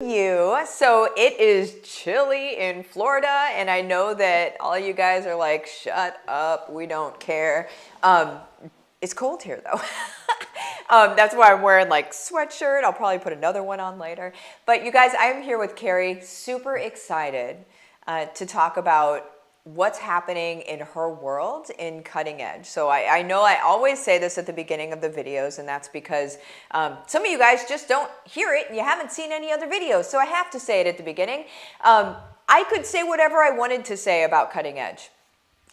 You. So it is chilly in Florida, and I know that all you guys are like, shut up, we don't care. Um, it's cold here though. That's why I'm wearing like sweatshirt. I'll probably put another one on later. But you guys, I'm here with Carrie, super excited to talk about what's happening in her world in cutting edge. So I know I always say this at the beginning of the videos, and that's because some of you guys just don't hear it and you haven't seen any other videos. So I have to say it at the beginning. I could say whatever I wanted to say about cutting edge.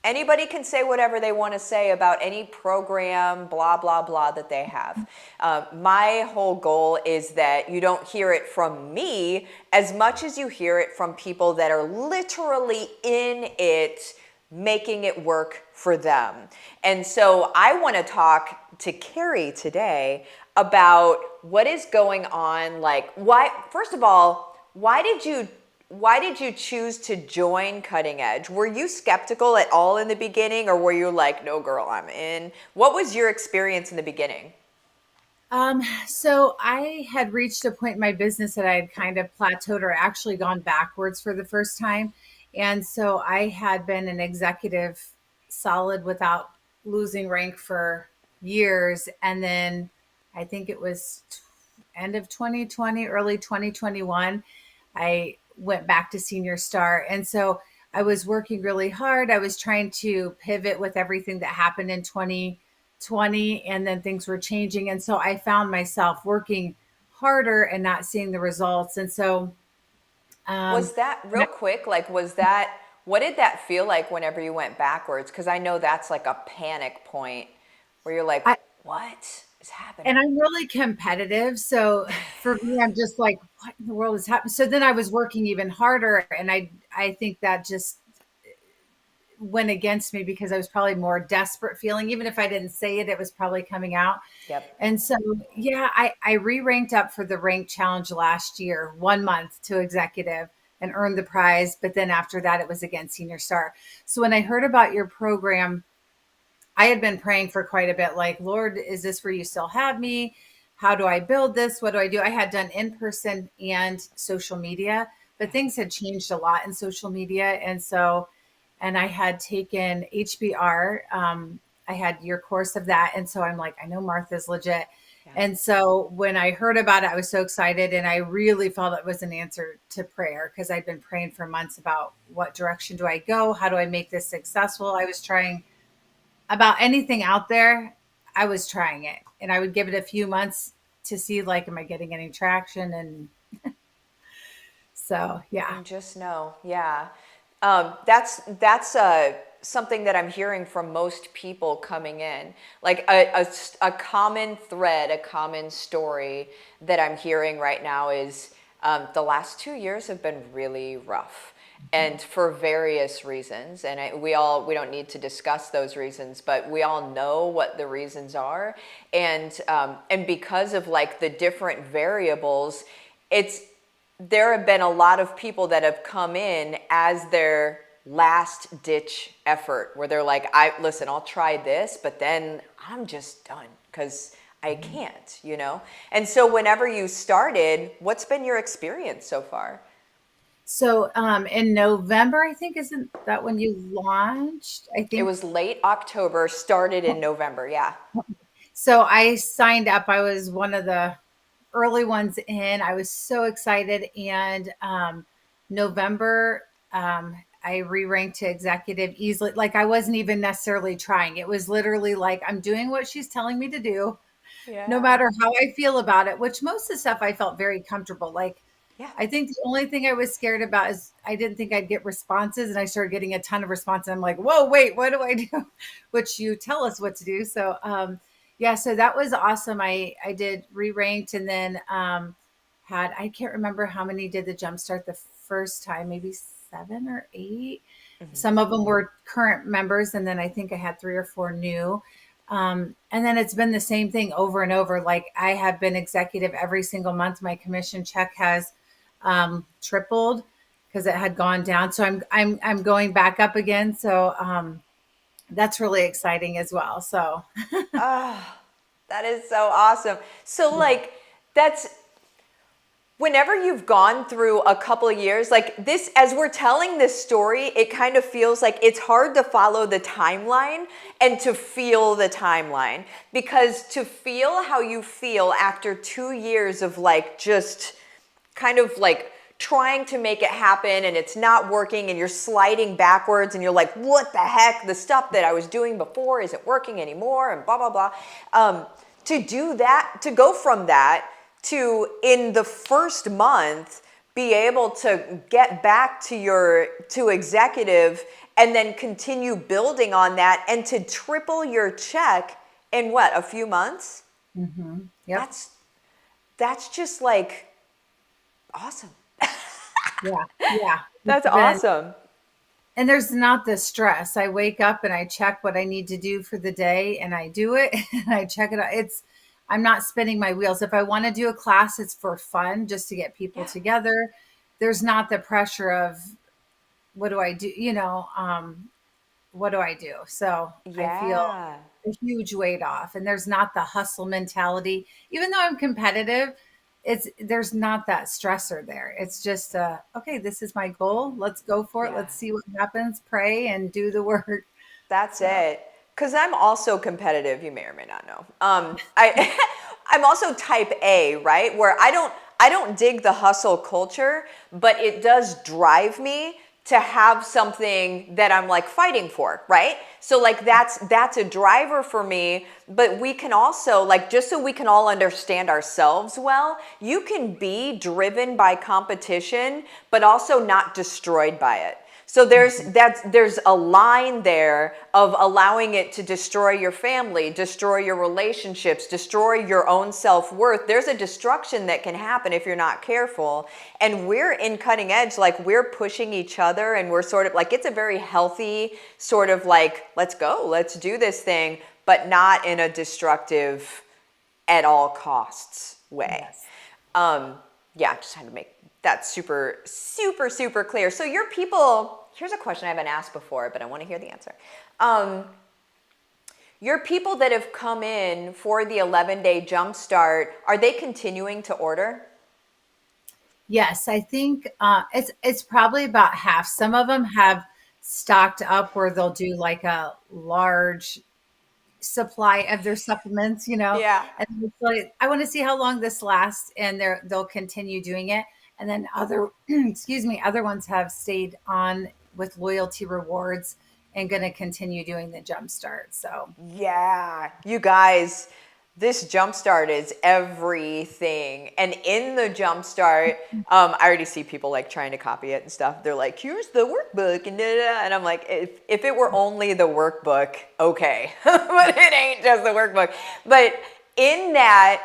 Anybody can say whatever they want to say about any program, blah, blah, blah, that they have. My whole goal is that you don't hear it from me as much as you hear it from people that are literally in it, making it work for them. And so I want to talk to Carrie today about what is going on. Like, why, first of all, why did you choose to join Cutting Edge? Were you skeptical at all in the beginning, or were you like, no, girl, I'm in? What was your experience in the beginning? So I had reached a point in my business that I had kind of plateaued or actually gone backwards for the first time. And so I had been an executive solid without losing rank for years. And then I think it was end of 2020, early 2021, I went back to senior star. And so I was working really hard. I was trying to pivot with everything that happened in 2020, and then things were changing. And so I found myself working harder and not seeing the results. And so, um, Was that real quick? Like, what did that feel like whenever you went backwards? Because I know that's like a panic point where you're like, I, what is and happening? I'm really competitive. So for me, I'm just like, what in the world is happening? So then I was working even harder. And I think that just went against me because I was probably more desperate feeling. Even if I didn't say it, it was probably coming out. Yep. And so, yeah, I re-ranked up for the rank challenge last year, 1 month to executive and earned the prize. But then after that, it was again senior star. So when I heard about your program, I had been praying for quite a bit, like, Lord, is this where you still have me? How do I build this? What do I do? I had done in person and social media, but things had changed a lot in social media. And so, and I had taken HBR. I had your course of that. And so I'm like, I know Martha's legit. Yeah. And so when I heard about it, I was so excited. And I really felt it was an answer to prayer because I'd been praying for months about what direction do I go? How do I make this successful? I was trying about anything out there. I was trying it and I would give it a few months to see, like, am I getting any traction? And so, yeah. And just know, yeah. That's something that I'm hearing from most people coming in. Like a common thread, a common story that I'm hearing right now is the last 2 years have been really rough. And for various reasons, and we don't need to discuss those reasons, but we all know what the reasons are, and because of like the different variables, it's there have been a lot of people that have come in as their last ditch effort where they're like, I'll try this, but then I'm just done because I can't, you know? And so whenever you started, what's been your experience so far? So in November, I think, isn't that when you launched? I It think was late October, started in November. Yeah. so. I signed up. I was one of the early ones in. I was so excited. And November, I re-ranked to executive easily. Like, I wasn't even necessarily trying. It was literally like, I'm doing what she's telling me to do, no Yeah. matter how I feel about it, which most of the stuff I felt very comfortable. Like, Yeah. I think the only thing I was scared about is I didn't think I'd get responses, and I started getting a ton of responses. I'm like, whoa, wait, what do I do? Which you tell us what to do. So, yeah, so that was awesome. I did re-ranked, and then had, I can't remember how many did the jumpstart the first time, maybe 7 or 8. Hmm. Some of them were current members, and then I think I had 3 or 4 new. And then it's been the same thing over and over. Like, I have been executive every single month. My commission check has tripled because it had gone down. So I'm going back up again. So that's really exciting as well. So Ah, that is so awesome. So yeah. like that's whenever you've gone through a couple of years like this, as we're telling this story, it kind of feels like it's hard to follow the timeline and to feel the timeline, because to feel how you feel after 2 years of like just kind of like trying to make it happen and it's not working and you're sliding backwards and you're like, what the heck, the stuff that I was doing before isn't working anymore and blah blah blah. To do that, to go from that to in the first month be able to get back to your to executive and then continue building on that and to triple your check in what, a few months? Yep. That's just like awesome. Yeah. Yeah. That's It's been, awesome. and there's not the stress. I wake up and I check what I need to do for the day and I do it and I check it out. I'm not spinning my wheels. If I want to do a class, it's for fun, just to get people Yeah. together. There's not the pressure of what do I do? What do I do? So I feel Yeah. a huge weight off, and there's not the hustle mentality. Even though I'm competitive, there's not that stressor there. It's just okay, this is my goal. Let's go for it. Yeah. Let's see what happens. Pray and do the work. That's So it. Because I'm also competitive. You may or may not know. I I'm also type A, right? Where I don't dig the hustle culture, but it does drive me to have something that I'm like fighting for, right? So like that's a driver for me, but we can also like, just so we can all understand ourselves well, you can be driven by competition but also not destroyed by it. So there's a line there of allowing it to destroy your family, destroy your relationships, destroy your own self-worth. There's a destruction that can happen if you're not careful. And we're in cutting edge, like we're pushing each other and we're sort of like, it's a very healthy sort of like, let's go, let's do this thing, but not in a destructive at all costs way. yes. Yeah, just had to make that super, super, super clear. So your people, here's a question I haven't asked before, but I want to hear the answer. Your people that have come in for the 11-day jumpstart, are they continuing to order? Yes, I think it's probably about half. Some of them have stocked up where they'll do like a large supply of their supplements, Yeah. and it's like, I want to see how long this lasts, and they'll continue doing it. And then other, excuse me, other ones have stayed on with loyalty rewards and going to continue doing the jump start. So Yeah, you guys, this jumpstart is everything. And in the jumpstart, I already see people like trying to copy it and stuff. They're like, here's the workbook and da, da, da. And I'm like, if it were only the workbook, okay. But it ain't just the workbook. But in that,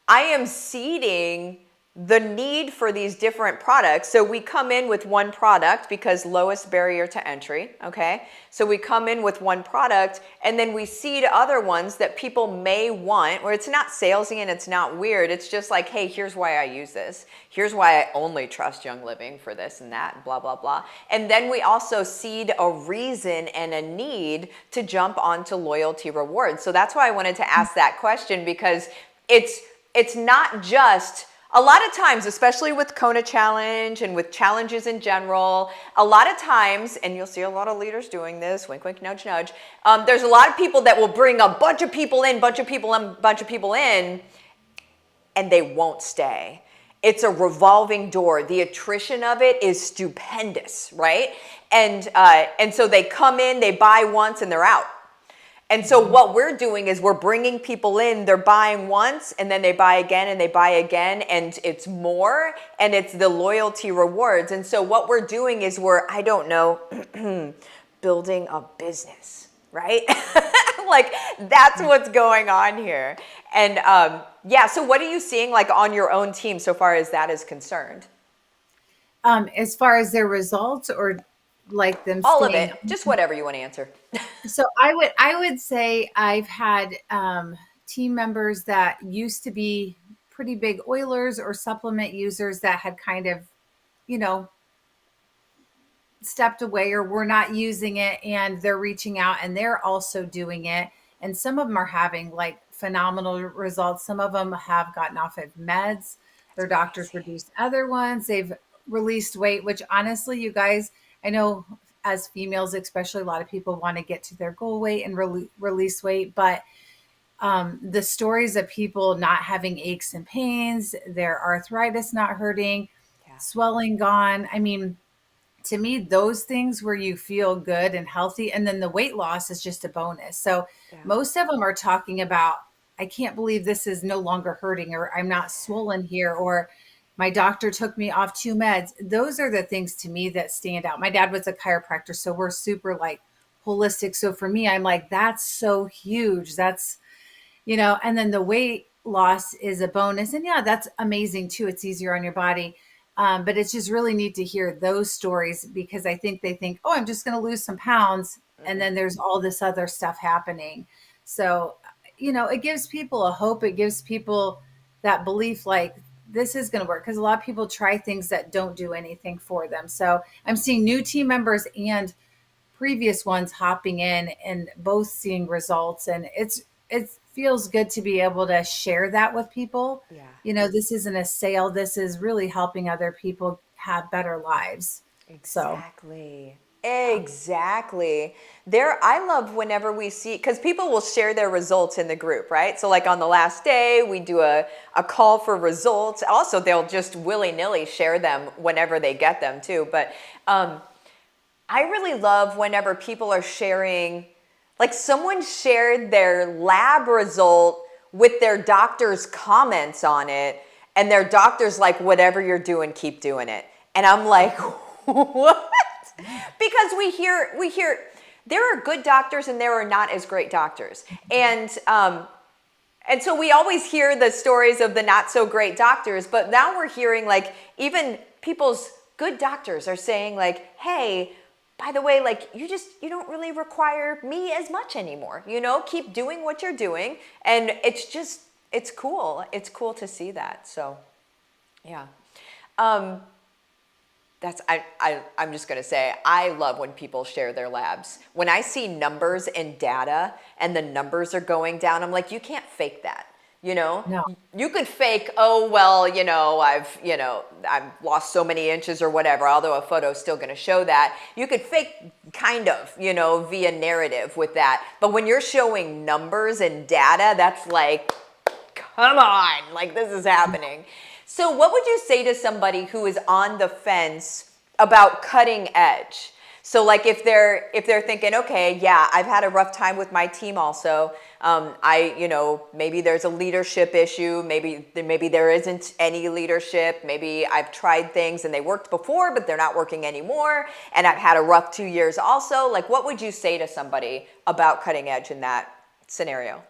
I am seeding the need for these different products. So we come in with one product because lowest barrier to entry, okay? So we come in with one product and then we seed other ones that people may want, where it's not salesy and it's not weird. It's just like, hey, here's why I use this. Here's why I only trust Young Living for this and that, and blah, blah, blah. And then we also seed a reason and a need to jump onto loyalty rewards. So that's why I wanted to ask that question, because it's not just, a lot of times, especially with Kona Challenge and with challenges in general, a lot of times, and you'll see a lot of leaders doing this, wink, wink, nudge, nudge, there's a lot of people that will bring a bunch of people in, bunch of people in, bunch of people in, and they won't stay. It's a revolving door. The attrition of it is stupendous, right? And so they come in, they buy once, and they're out. And so what we're doing is we're bringing people in, they're buying once and then they buy again and they buy again, and it's more, and it's the loyalty rewards. And so what we're doing is we're, I don't know, building a business, right? Like that's what's going on here. And yeah, so what are you seeing like on your own team so far as that is concerned? as far as their results, or like them All of staying. it, just whatever you want to answer. So I would say I've had team members that used to be pretty big oilers or supplement users that had kind of, you know, stepped away or were not using it, and they're reaching out and they're also doing it. And some of them are having like phenomenal results. Some of them have gotten off of meds. Their That's doctors amazing. reduced other ones. They've released weight, which honestly, you guys, I know as females, especially, a lot of people want to get to their goal weight and release weight, but the stories of people not having aches and pains, their arthritis not hurting, Yeah. swelling gone. I mean, to me, those things where you feel good and healthy, and then the weight loss is just a bonus. So Yeah. most of them are talking about, I can't believe this is no longer hurting, or I'm not swollen here, or my doctor took me off 2 meds. Those are the things to me that stand out. My dad was a chiropractor, so we're super like holistic. So for me, I'm like, that's so huge. That's, and then the weight loss is a bonus. And yeah, that's amazing too. It's easier on your body. But it's just really neat to hear those stories, because I think they think, oh, I'm just going to lose some pounds. And then there's all this other stuff happening. So, it gives people a hope. It gives people that belief, like, this is going to work, because a lot of people try things that don't do anything for them. So I'm seeing new team members and previous ones hopping in and both seeing results, and it feels good to be able to share that with people. Yeah. This isn't a sale, this is really helping other people have better lives. So Exactly. yeah. Exactly. I love whenever we see, because people will share their results in the group, right? So, like on the last day, we do a call for results. Also, they'll just willy nilly share them whenever they get them, too. But I really love whenever people are sharing, like someone shared their lab result with their doctor's comments on it, and their doctor's like, whatever you're doing, keep doing it. And I'm like, what? Because we hear there are good doctors and there are not as great doctors. And so we always hear the stories of the not so great doctors, but now we're hearing like even people's good doctors are saying like, hey, by the way, like you don't really require me as much anymore. Keep doing what you're doing. And it's cool. It's cool to see that. So yeah. I'm just going to say, I love when people share their labs. When I see numbers and data and the numbers are going down, I'm like, you can't fake that. No. You could fake, oh, well, I've lost so many inches or whatever, although a photo is still going to show that. You could fake kind of, via narrative with that. But when you're showing numbers and data, that's like, come on, like this is happening. So what would you say to somebody who is on the fence about cutting edge? So like if they're thinking, okay, yeah, I've had a rough time with my team also. Maybe there's a leadership issue. Maybe there isn't any leadership. Maybe I've tried things and they worked before, but they're not working anymore. And I've had a rough 2 years also. Like, what would you say to somebody about cutting edge in that scenario?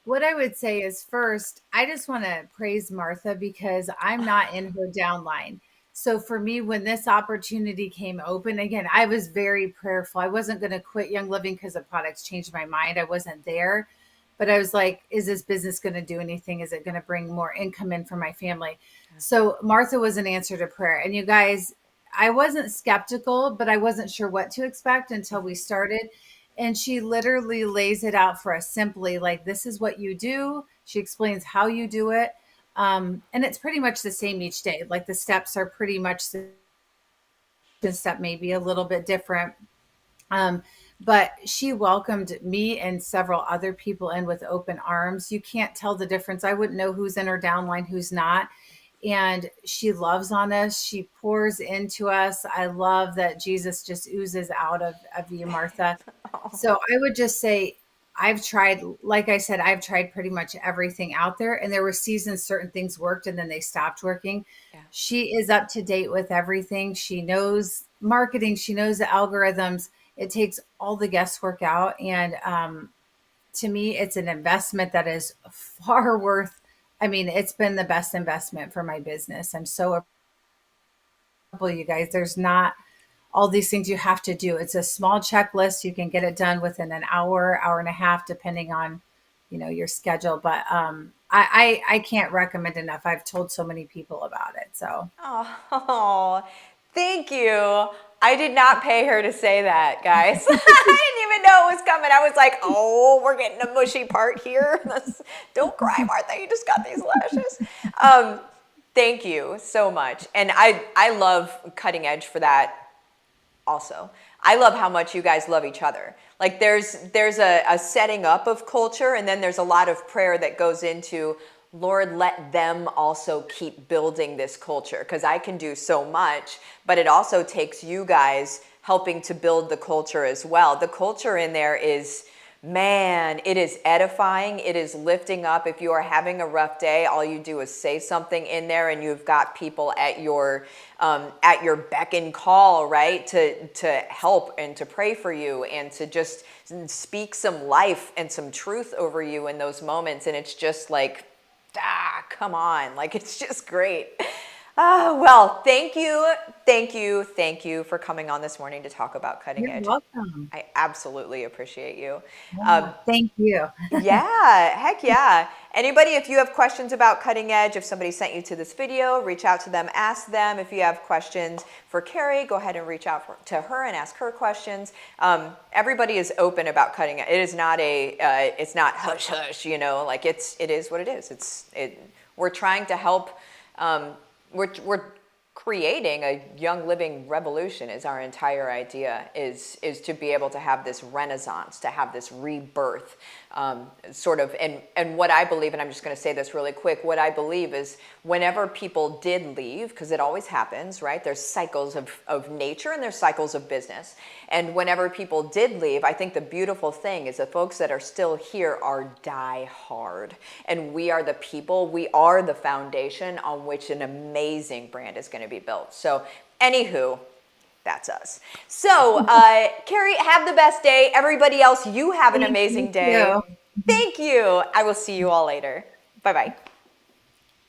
What I would say is, first, I just want to praise Martha, because I'm not in her downline. So for me, when this opportunity came open, again, I was very prayerful. I wasn't going to quit Young Living because the products changed my mind. I wasn't there. But I was like, is this business going to do anything? Is it going to bring more income in for my family? So Martha was an answer to prayer. And you guys, I wasn't skeptical, but I wasn't sure what to expect until we started. And she literally lays it out for us simply, like, this is what you do. She explains how you do it. And it's pretty much the same each day. Like, the steps are pretty much the step, maybe a little bit different. Um, but she welcomed me and several other people in with open arms. You can't tell the difference. I wouldn't know who's in her downline, who's not. And she loves on us. She pours into us. I love that Jesus just oozes out of you, Martha. So I would just say, I've tried, like I said, I've tried pretty much everything out there. And there were seasons certain things worked and then they stopped working. Yeah. She is up to date with everything. She knows marketing, she knows the algorithms. It takes all the guesswork out. And to me, it's an investment that is far worth. I mean, it's been the best investment for my business. I'm so appreciative, you guys. There's not all these things you have to do. It's a small checklist. You can get it done within an hour and a half, depending on, your schedule. But I can't recommend enough. I've told so many people about it. So Oh, thank you. I did not pay her to say that, guys. I didn't even know it was coming. I was like, oh, we're getting a mushy part here. Don't cry, Martha. You just got these lashes. Thank you so much. And I love Cutting Edge for that also. I love how much you guys love each other. Like there's a setting up of culture, and then there's a lot of prayer that goes into, Lord, let them also keep building this culture, because I can do so much, but it also takes you guys helping to build the culture as well. The culture in there is, man, it is edifying. It is lifting up. If you are having a rough day, all you do is say something in there, and you've got people at your beck and call, right? To help and to pray for you and to just speak some life and some truth over you in those moments. And it's just like, come on. Like, it's just great. Well, thank you for coming on this morning to talk about Cutting You're Edge. welcome. I absolutely appreciate you. Yeah, thank you. Yeah, heck yeah. Anybody, if you have questions about Cutting Edge, if somebody sent you to this video, reach out to them, ask them. If you have questions for Carrie, go ahead and reach out to her and ask her questions. Everybody is open about Cutting Edge. It is not it's not hush hush, like it is what it is. We're trying to help. We're creating a young living revolution is our entire idea, is to be able to have this renaissance, to have this rebirth, sort of. And what I believe, and I'm just going to say this really quick, what I believe is whenever people did leave, because it always happens, right? There's cycles of nature and there's cycles of business. And whenever people did leave, I think the beautiful thing is the folks that are still here are die hard. And we are the people, we are the foundation on which an amazing brand is going to be built. So anywho, that's us. So Carrie, have the best day. Everybody else, you have an amazing day. You. Thank you. I will see you all later. Bye-bye.